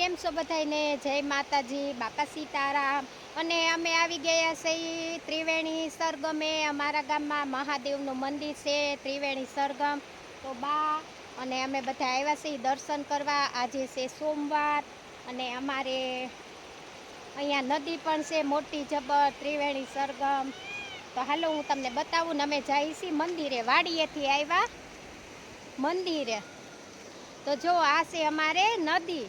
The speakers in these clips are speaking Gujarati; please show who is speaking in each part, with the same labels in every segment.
Speaker 1: કેમ છો બધાને? જય માતાજી, બાપા સીતારામ. અને અમે આવી ગયા છીએ ત્રિવેણી સરગમે. અમારા ગામમાં મહાદેવનું મંદિર છે ત્રિવેણી સરગમ. તો બા અને અમે બધા આવ્યા છીએ દર્શન કરવા. આજે છે સોમવાર અને અમારે અહીંયા નદી પણ છે મોટી જબર ત્રિવેણી સરગમ. તો હાલો હું તમને બતાવું ને અમે જઈએ છીએ મંદિરે. વાડીએથી આવ્યા મંદિરે. તો જો આ છે અમારે નદી,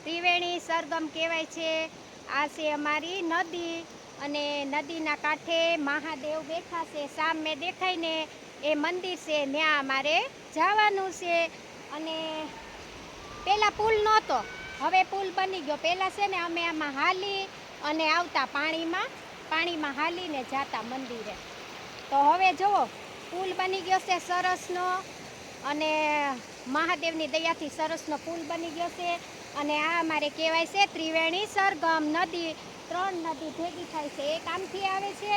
Speaker 1: ત્રિવેણી સરગમ કહેવાય છે. આ છે અમારી નદી અને નદીના કાંઠે મહાદેવ બેઠા છે. સામે દેખાય ને એ મંદિર છે, ત્યાં અમારે જવાનું છે. અને પહેલાં પુલ નહોતો, હવે પુલ બની ગયો. પહેલાં છે ને અમે આમાં હાલી અને આવતા પાણીમાં હાલીને જાતા મંદિરે. તો હવે જુઓ પુલ બની ગયો છે સરસનો, અને મહાદેવની દયાથી સરસનો પુલ બની ગયો છે. અને આ અમારે કહેવાય છે ત્રિવેણી સરગમ નદી. 3 નદી ભેગી થાય છે. એક આમથી આવે છે,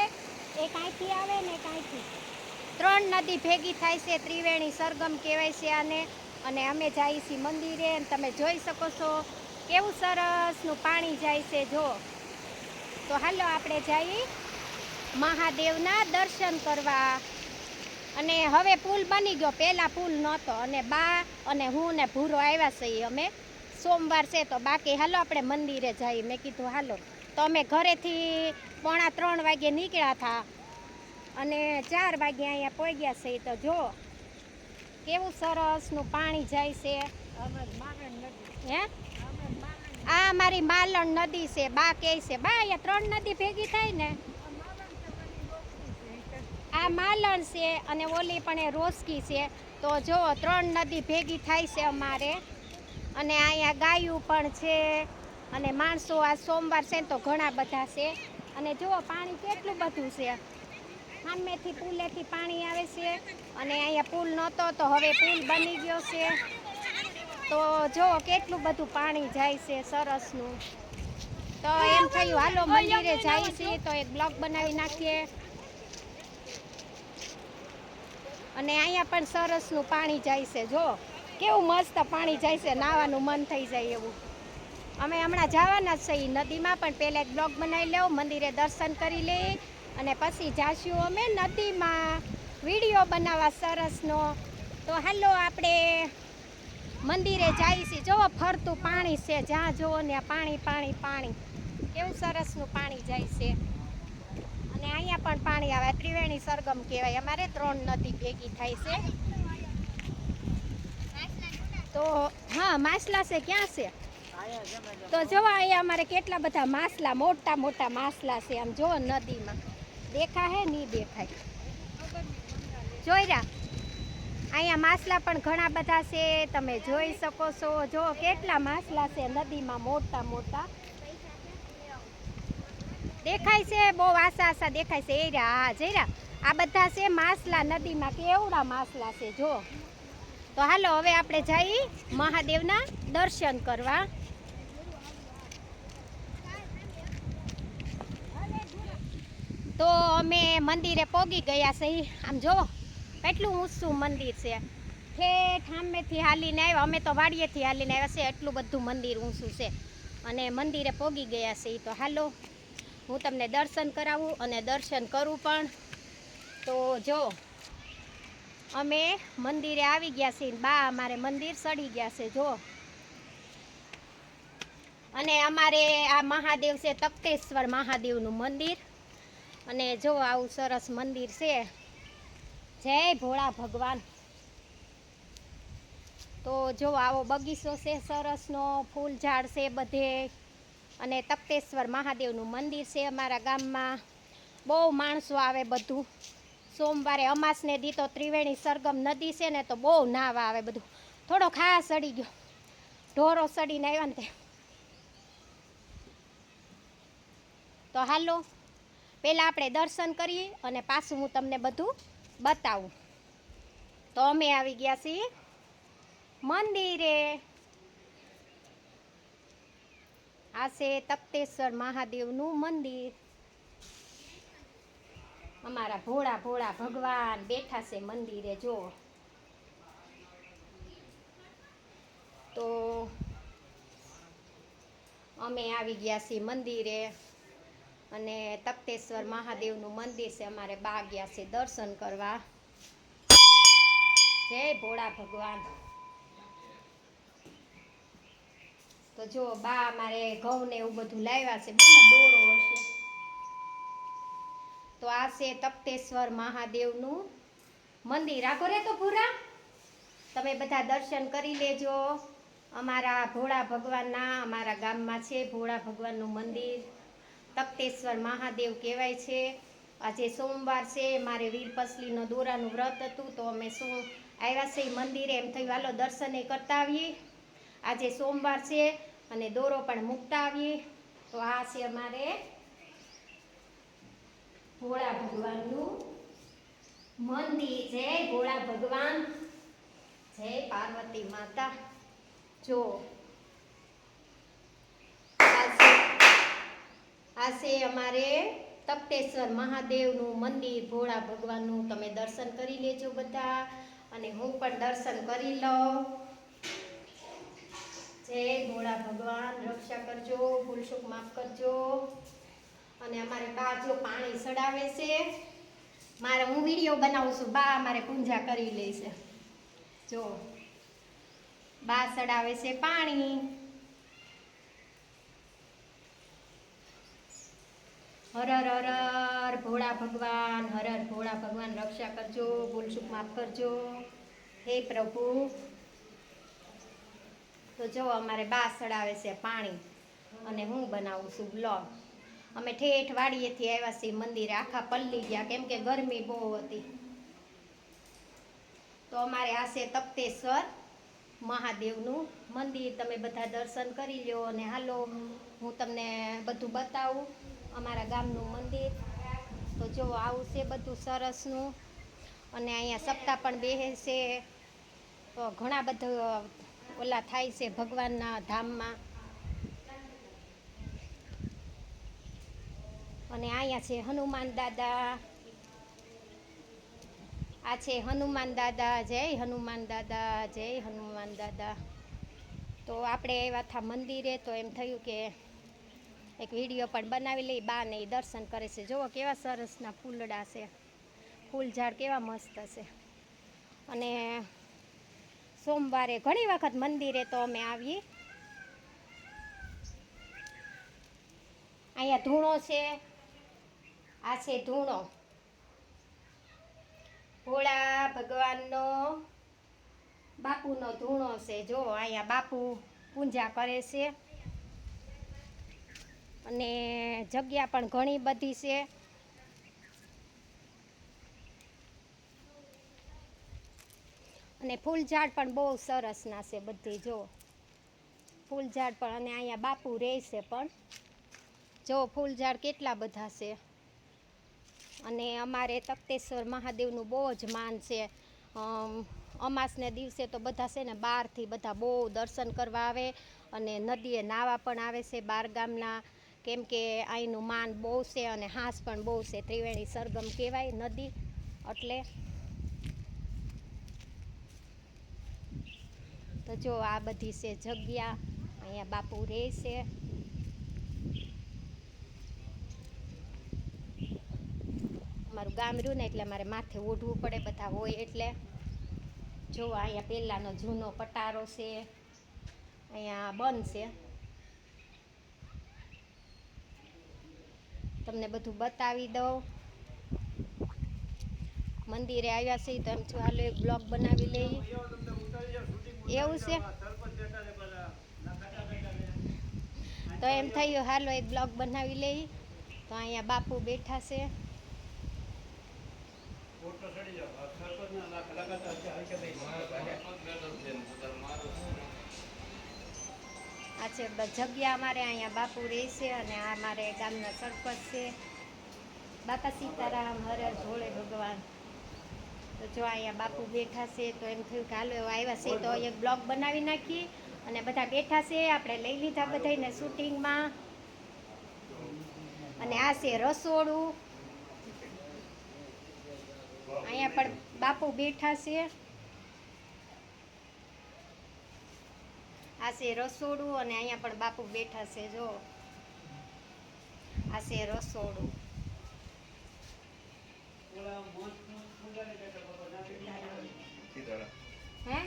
Speaker 1: એક અહીંથી આવે ને એક અહીંથી. 3 નદી ભેગી થાય છે, ત્રિવેણી સરગમ કહેવાય છે આને. અને અમે જઈએ છીએ મંદિરે. તમે જોઈ શકો છો કેવું સરસનું પાણી જાય છે. જો તો હાલો આપણે જઈએ મહાદેવના દર્શન કરવા. અને હવે પુલ બની ગયો, પહેલાં પુલ નહોતો. અને બા અને હું ને ભૂરો આવ્યા છીએ અમે. સોમવાર છે તો બાકી હાલો આપણે મંદિરે જઈએ. મેં કીધું હાલો. તો અમે ઘરેથી 2:45 વાગે નીકળ્યા હતા અને 4 વાગે અહીંયા પહોંચ્યા છે. તો જો કેવું સરસનું પાણી જાય છે. હે આ અમારી માલણ નદી છે. બા કહે છે બા અહીંયા 3 નદી ભેગી થાય ને. આ માલણ છે અને ઓલી પણ એ રોસકી છે. તો જો 3 નદી ભેગી થાય છે અમારે. અને અહીંયા ગાયું પણ છે અને માણસો આ સોમવાર છે ને તો ઘણા બધા છે. અને જુઓ પાણી કેટલું બધું છે. સામેથી પુલેથી પાણી આવે છે. અને અહીંયા પુલ નહોતો તો હવે પુલ બની ગયો છે. તો જુઓ કેટલું બધું પાણી જાય છે સરસનું. તો એમ થયું હાલો મંદિરે જઈએ છીએ તો એક બ્લોગ બનાવી નાખીએ. અને અહીંયા પણ સરસનું પાણી જાય છે. જો કેવું મસ્ત પાણી જાય છે, નાહવાનું મન થઈ જાય એવું. અમે હમણાં જવાના જ છીએ નદીમાં, પણ પહેલાં એક બ્લોગ બનાવી લેવું, મંદિરે દર્શન કરી લઈ અને પછી જાશું અમે નદીમાં વિડીયો બનાવવા સરસનો. તો હાલો આપણે મંદિરે જઈએ છીએ. જુઓ ફરતું પાણી છે, જ્યાં જુઓ ને પાણી પાણી પાણી. કેવું સરસનું પાણી જાય છે. અને અહીંયા પણ પાણી આવે. ત્રિવેણી સરગમ કહેવાય અમારે. 3 નદી ભેગી થાય છે. તો હા માછલા છે, ક્યાં છે? તો જોવા અહીંયા અમારે કેટલા બધા માછલા, મોટા મોટા માછલા છે. આમ જો નદીમાં દેખા હે નહીં દેખાય. જોઈ રહ્યા અહીંયા માછલા પણ ઘણા બધા છે, તમે જોઈ શકો છો. જો કેટલા માછલા છે નદીમાં, મોટા મોટા દેખાય છે. બહુ આસા દેખાય છે. એ રહ્યા, હા જઈ રહ્યા. આ બધા છે માછલા નદીમાં. કેવડા માછલા છે જો. તો હાલો હવે આપણે જઈએ મહાદેવના દર્શન કરવા. તો અમે મંદિરે પહોંચી ગયા છીએ. આમ જો કેટલું ઊંચું મંદિર છે. ઠેઠ સામેથી હાલીને આવ્યા. અમે તો વાડીએથી હાલીને આવ્યા છે, એટલું બધું મંદિર ઊંચું છે. અને મંદિરે પહોંચી ગયા છે. તો હાલો હું તમને દર્શન કરાવું અને દર્શન કરું પણ. તો જો અમે મંદિરે આવી ગયા છીએ. બા અમારે મંદિર સડી ગયા છે જો. અને અમારે આ મહાદેવ છે તખતેશ્વર મહાદેવનું મંદિર. અને જો આવું સરસ મંદિર છે. જય ભોળા ભગવાન. તો જો આવો બગીચો છે સરસનો, ફૂલ ઝાડ છે બધે. અને તખતેશ્વર મહાદેવનું મંદિર છે અમારા ગામમાં. બહુ માણસો આવે બધું. સોમવારે અમાસને દી તો ત્રિવેણી સરગમ નદી છે ને તો બહુ નાહવા આવે બધું. થોડો ખાસ સડી ગયો, ઢોરો સડીને આવ્યા ને તે. તો હાલો પહેલાં આપણે દર્શન કરીએ અને પાછું હું તમને બધું બતાવું. તો અમે આવી ગયા છીએ મંદિરે. આ છે તખતેશ્વર મહાદેવનું મંદિર. અમારા ભોળા ભોળા ભગવાન બેઠા છે મંદિરે જો. તો અમે આવી ગયા છીએ મંદિરે અને તખતેશ્વર મહાદેવનું મંદિર છે. અમારે બા ગયા છે દર્શન કરવા. જય ભોળા ભગવાન. તો જો બા અમારે ઘઉં ને એવું બધું લાવ્યા છે. દોરો હશે. તો આ છે તખતેશ્વર મહાદેવનું મંદિર. રાખો રે તો પૂરા. તમે બધા દર્શન કરી લેજો. અમારા ભોળા ભગવાનના અમારા ગામમાં છે ભોળા ભગવાનનું મંદિર. તખતેશ્વર મહાદેવ કહેવાય છે. આજે સોમવાર છે. મારે વીરપસલીનો દોરાનું વ્રત હતું તો અમે આવ્યા છે મંદિરે. એમ થયું હાલો દર્શને કરતા આવીએ. આજે સોમવાર છે અને દોરો પણ મૂકતા આવીએ. તો આ છે અમારે ભોળા ભગવાનનું મંદિર. જય ભોળા ભગવાન. જય પાર્વતી માતા. જો આ છે અમારે તખતેશ્વર મહાદેવનું મંદિર ભોળા ભગવાનનું. તમે દર્શન કરી લેજો બધા અને હું પણ દર્શન કરી લઉં. જય ભોળા ભગવાન. રક્ષા કરજો, ભૂલ ચૂક માફ કરજો. અને અમારે બા જો પાણી ચડાવે છે. હું વિડીયો બનાવું છું. બા અમારે પૂજા કરી લે છે. જો બા ચડાવે છે પાણી. હર હર હર ભોળા ભગવાન. હર હર ભોળા ભગવાન. રક્ષા કરજો, ભૂલ ચૂક માફ કરજો. હે પ્રભુ. તો જો અમારે બા ચડાવે છે પાણી અને હું બનાવું છું બ્લોગ. અમે ઠેઠ વાડીએથી આવ્યા છીએ મંદિરે. આખા પલ્લી ગયા કેમ કે ગરમી બહુ હતી. તો અમારે આ છે તખતેશ્વર મહાદેવનું મંદિર. તમે બધા દર્શન કરી લો અને હાલો હું તમને બધું બતાવું અમારા ગામનું મંદિર. તો જો આવું છે બધું સરસનું. અને અહીંયા સપ્તાહ પણ બેસે છે. તો ઘણા બધા ઓલા થાય છે ભગવાનના ધામમાં. અને અહીંયા છે હનુમાન દાદા. આ છે હનુમાન દાદા. જય હનુમાન દાદા. જય હનુમાન દાદા. તો આપણે આવ્યા હતા મંદિરે તો એમ થયું કે એક વિડીયો પણ બનાવી લઈ. બા ને દર્શન કરે છે. જુઓ કેવા સરસના ફૂલડા છે. ફૂલ ઝાડ કેવા મસ્ત છે. અને સોમવારે ઘણી વખત મંદિરે તો અમે આવીએ. અહીંયા ધૂણો છે. આ છે ધૂણો ભોળા ભગવાનનો બાપુનો ધૂણો છે. જો અહીંયા બાપુ પૂજા કરે છે. અને જગ્યા પણ ઘણી બધી છે. અને ફૂલ ઝાડ પણ બહુ સરસના છે બધી. જો ફૂલ ઝાડ પણ. અને અહીંયા બાપુ રહે છે પણ. જો ફૂલ ઝાડ કેટલા બધા છે. અને અમારે તખતેશ્વર મહાદેવનું બહુ જ માન છે. અમાસને દિવસે તો બધા છે ને બહારથી બધા બહુ દર્શન કરવા આવે. અને નદીએ નાહવા પણ આવે છે બાર ગામના. કેમ કે અહીંનું માન બહુ છે અને હાંસ પણ બહુ છે. ત્રિવેણી સરગમ કહેવાય નદી એટલે. તો જો આ બધી છે જગ્યા. અહીંયા બાપુ રહે છે. અમારું ગામ રહ્યું ને એટલે અમારે માથે ઓઢવું પડે બધા હોય એટલે. જો અહીંયા પહેલાંનો જૂનો પટારો છે. અહીંયા બંધ છે. તમને બધું બતાવી દઉં. મંદિરે આવ્યા છે તો એમ છું હાલો એક બ્લોગ બનાવી લઈએ. એવું છે તો એમ થયું હાલો એક બ્લોગ બનાવી લઈએ. તો અહીંયા બાપુ બેઠા છે. આ છે જગ્યા અમારે. અહીંયા બાપુ રહેશે. અને આ અમારે ગામના સરપંચ છે બાપા સીતારામ. હર હર ભોળે ભગવાન. તો જો અહીંયા બાપુ બેઠા છે તો એમ થયું કે હાલો આવ્યા છે તો એક બ્લોગ બનાવી નાખીએ. અને બધા બેઠા છે. આપણે લઈ લીધા બધાને શૂટિંગમાં. અને આ છે રસોડું. અહીંયા પણ બાપુ બેઠા છે. આ છે રસોડું અને અહીંયા પણ બાપુ બેઠા છે જો. આ છે રસોડું. હે?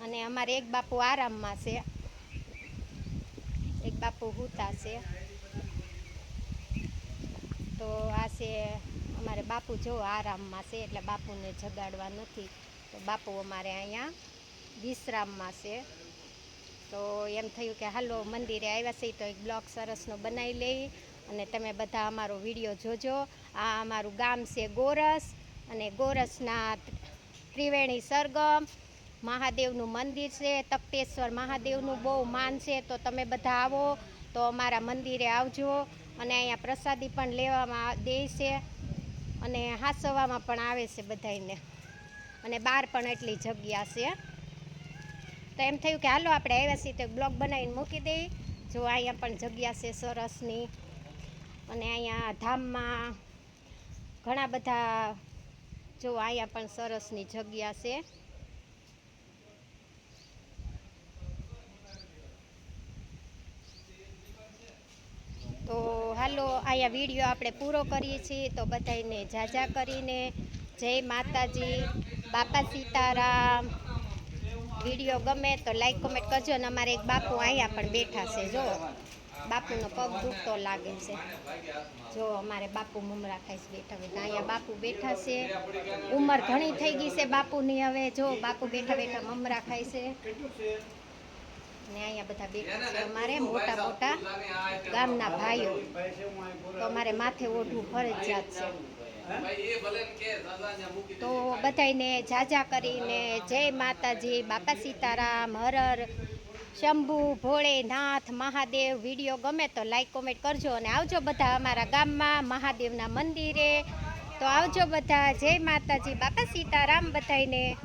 Speaker 1: અને અમારે એક બાપુ આરામમાં છે, એક બાપુ હુતા છે. તો આ છે અમારે બાપુ જો આરામમાં છે એટલે બાપુને જગાડવા નથી. તો બાપુ અમારે અહીંયા વિશ્રામમાં છે. તો એમ થયું કે હાલો મંદિરે આવ્યા છે તો એક બ્લોગ સરસનો બનાવી લઈ અને તમે બધા અમારો વિડીયો જોજો. આ અમારું ગામ છે ગોરસ અને ગોરસના ત્રિવેણી સરગમ મહાદેવનું મંદિર છે. તખતેશ્વર મહાદેવનું બહુ માન છે. તો તમે બધા આવો તો અમારા મંદિરે આવજો. અને અહીંયા પ્રસાદી પણ લેવામાં દે છે અને હાંસવામાં પણ આવે છે બધાને. અને બહાર પણ એટલી જગ્યા છે. તો એમ થયું કે હાલો આપણે આવ્યા છીએ તો બ્લોગ બનાવીને મૂકી દઈએ. જો અહીંયા પણ જગ્યા છે સરસની. અને અહીંયા ધામમાં ઘણા બધા જો અહીંયા પણ સરસની જગ્યા છે. તો હાલો અહીંયા વિડીયો આપણે પૂરો કરીએ છીએ. તો બધાને જાજા કરીને જય માતાજી, બાપા સીતારામ. વિડીયો ગમે તો લાઈક કોમેન્ટ કરજો. અને અમારે એક બાપુ અહીંયા પણ બેઠા છે જો. બાપુનો પગ દુખતો લાગે છે જો. અમારે બાપુ મમરા ખાઈ બેઠા બેઠા અહીંયા બાપુ બેઠા છે. ઉંમર ઘણી થઈ ગઈ છે બાપુની હવે. જો બાપુ બેઠા બેઠા મમરા ખાય છે. ને અહીંયા બધા બેઠા છે અમારે મોટા મોટા ગામના ભાઈઓ. તો અમારે માથે ઓઢવું ફરજિયાત છે. તો બધાને જાજા કરીને જય માતાજી, બાપા સીતારામ, હર હર શંભુ ભોળેનાથ મહાદેવ. વિડીયો ગમે તો લાઈક કોમેન્ટ કરજો અને આવજો બધા અમારા ગામમાં મહાદેવના મંદિરે. તો આવજો બધા. જય માતાજી, બાપા સીતારામ બધાને.